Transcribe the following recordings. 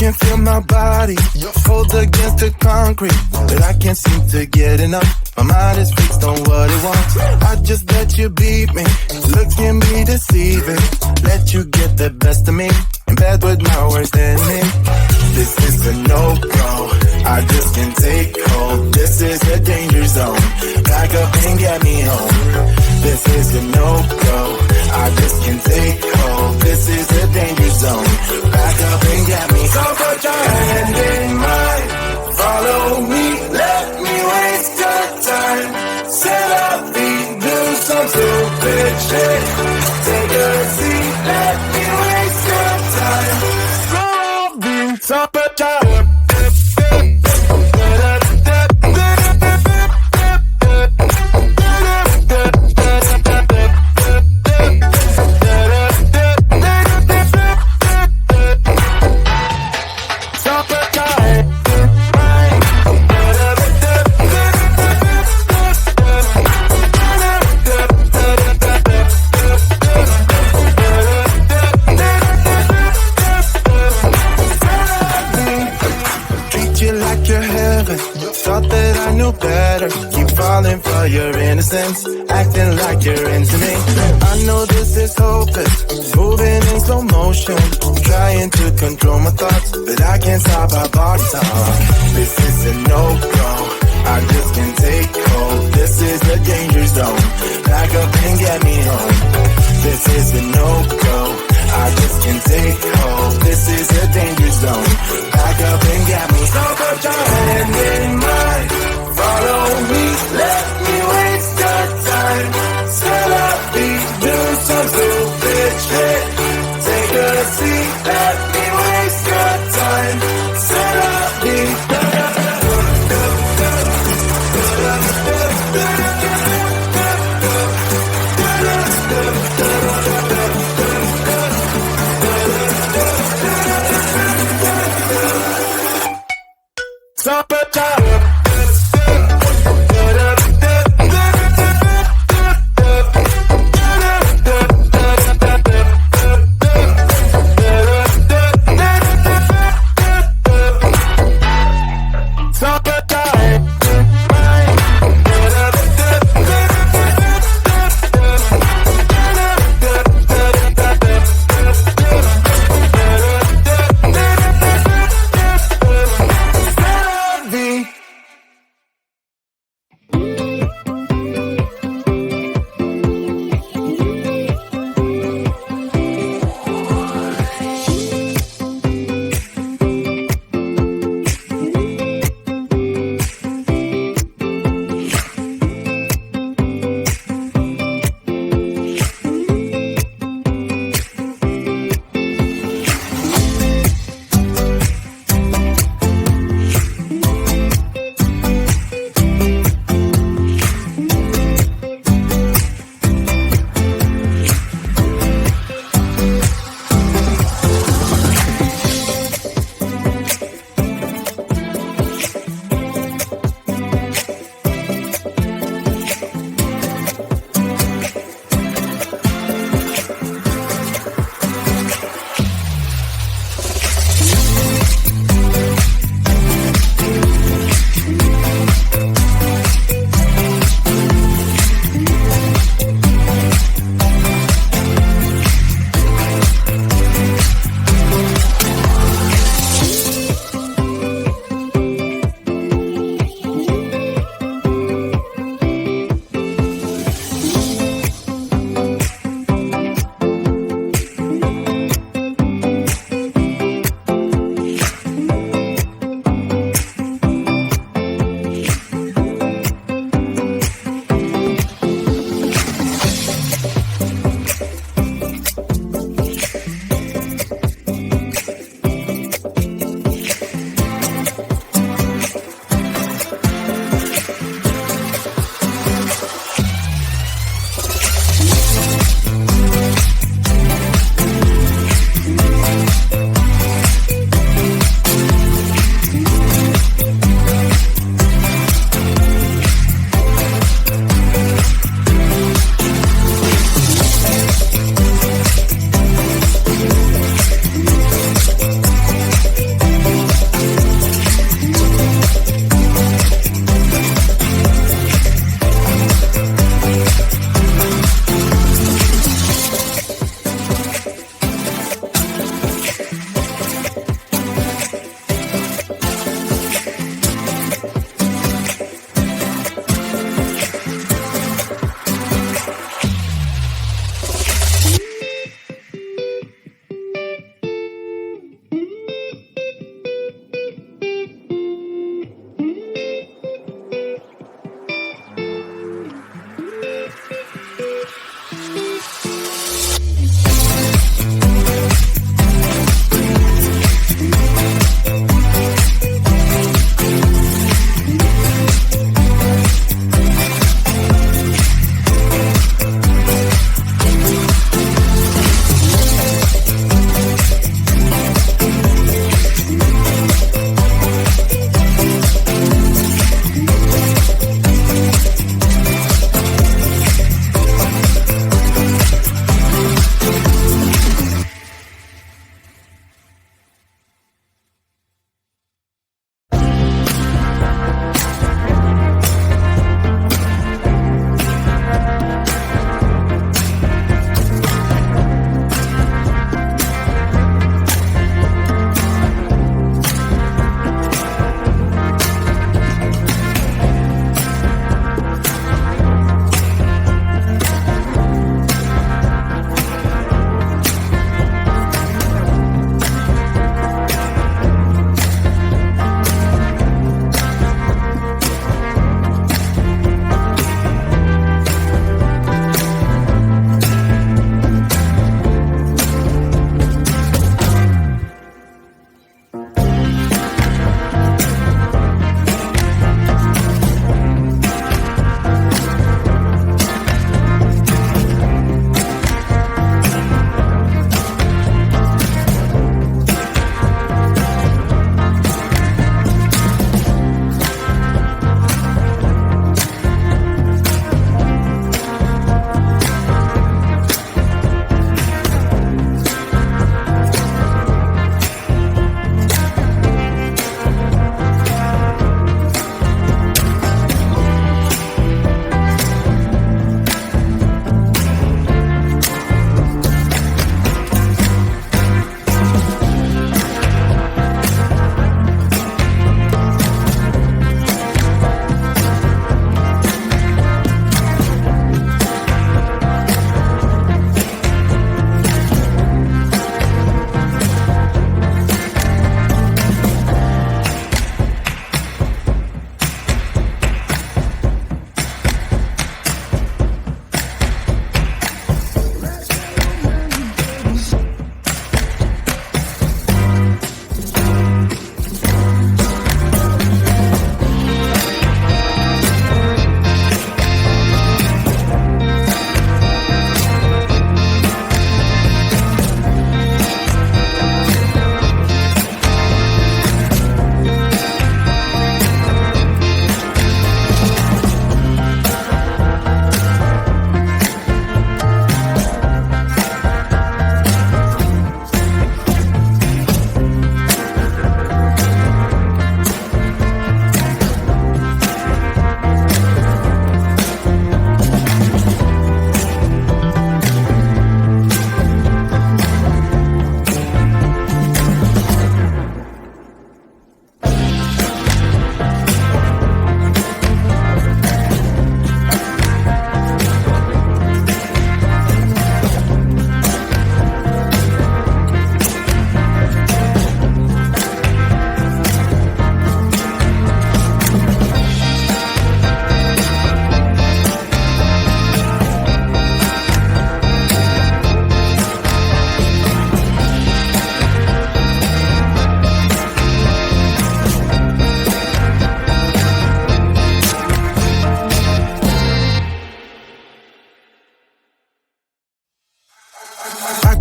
can feel my body, folds against the concrete, but I can't seem to get enough. My mind is fixed on what it wants. I just let you beat me, looks can be deceiving. Let you get the best of me, in bed with my worst enemy. This is a no-go, I just can't take hold. This is a danger zone, back up and get me home. This is a no-go, I just can't take hold. This is a danger zone, back up and get me. So put your hand in mine, follow me, let me waste your time. Set up feet, do some stupid shit. Take a seat, let me waste your time. So put your falling for your innocence, acting like you're into me. I know this is hopeless, moving in slow motion, trying to control my thoughts, but I can't stop our body talk. This is a no-go, I just can't take hold. This is a danger zone, back up and get me home. This is a no-go, I just can't take hold. This is a danger zone, back up and get me. So put your hand in mine, follow me, let me waste your time. Set up feet, do some stupid shit. Take a seat, let me waste your time. Set up feet. Stop it,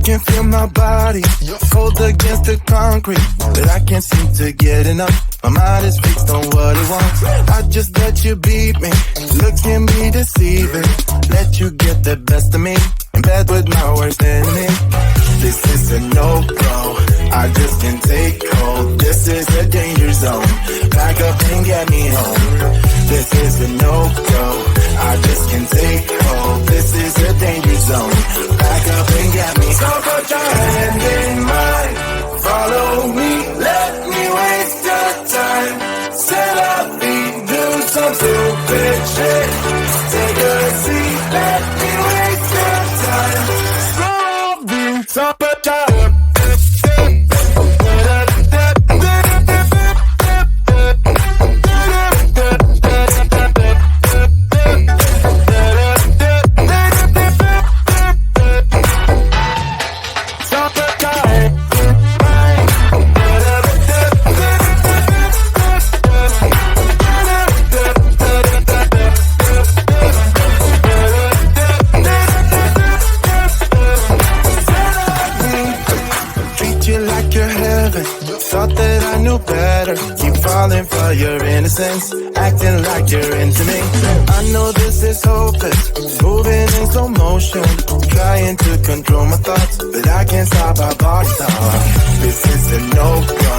can feel my body cold against the concrete, but I can't seem to get enough. My mind is fixed on what it wants. I just let you beat me, looks can be deceiving. Let you get the best of me, in bed with my worst enemy. This is a no-go, I just can't take hold. This is a danger zone, back up and get me home. This is a no-go, I just can't take hold. This is a danger zone, back up and get me. So put your hand in mine, follow me, let me waste your time. Set up feet, do some stupid shit. Take a seat, let me waste your time. So put your falling for your innocence, acting like you're into me. I know this is hopeless, moving in slow motion, trying to control my thoughts, but I can't stop our body talk. This is a no-go,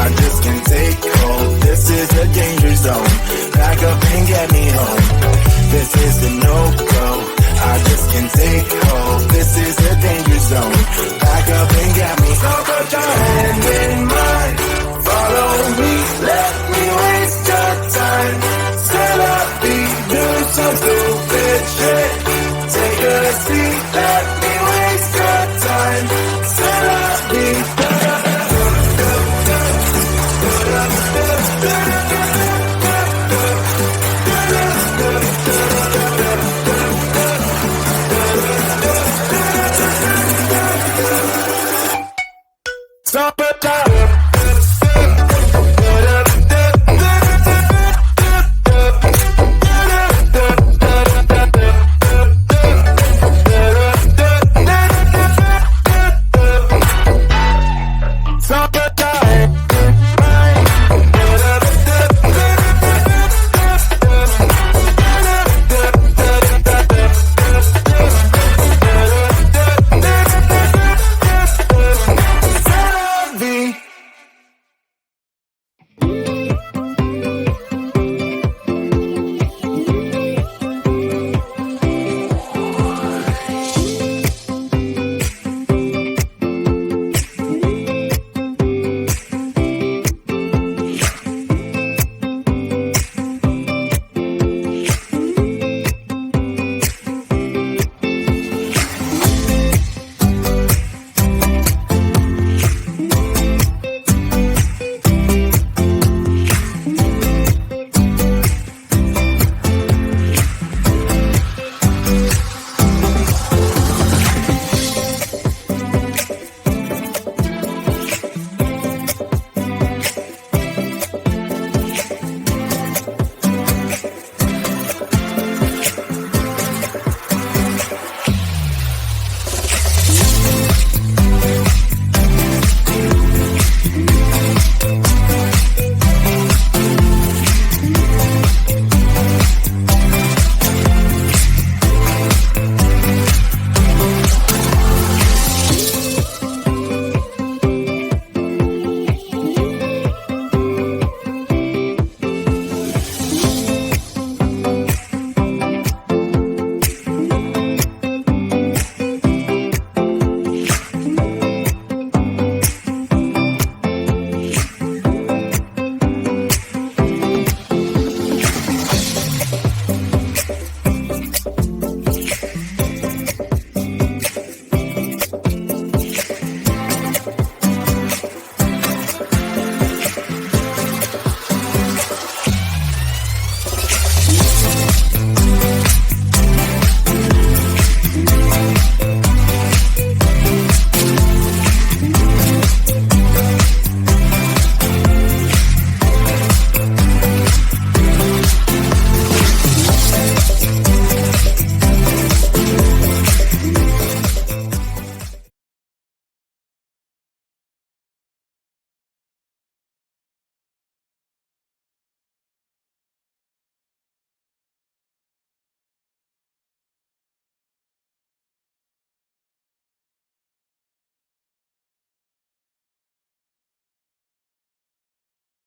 I just can't take hold. This is a danger zone, back up and get me home. This is a no-go, I just can't take hold. This is a danger zone, back up and get me. So put your hand in mine, follow me, let me waste your time. Set up, do something.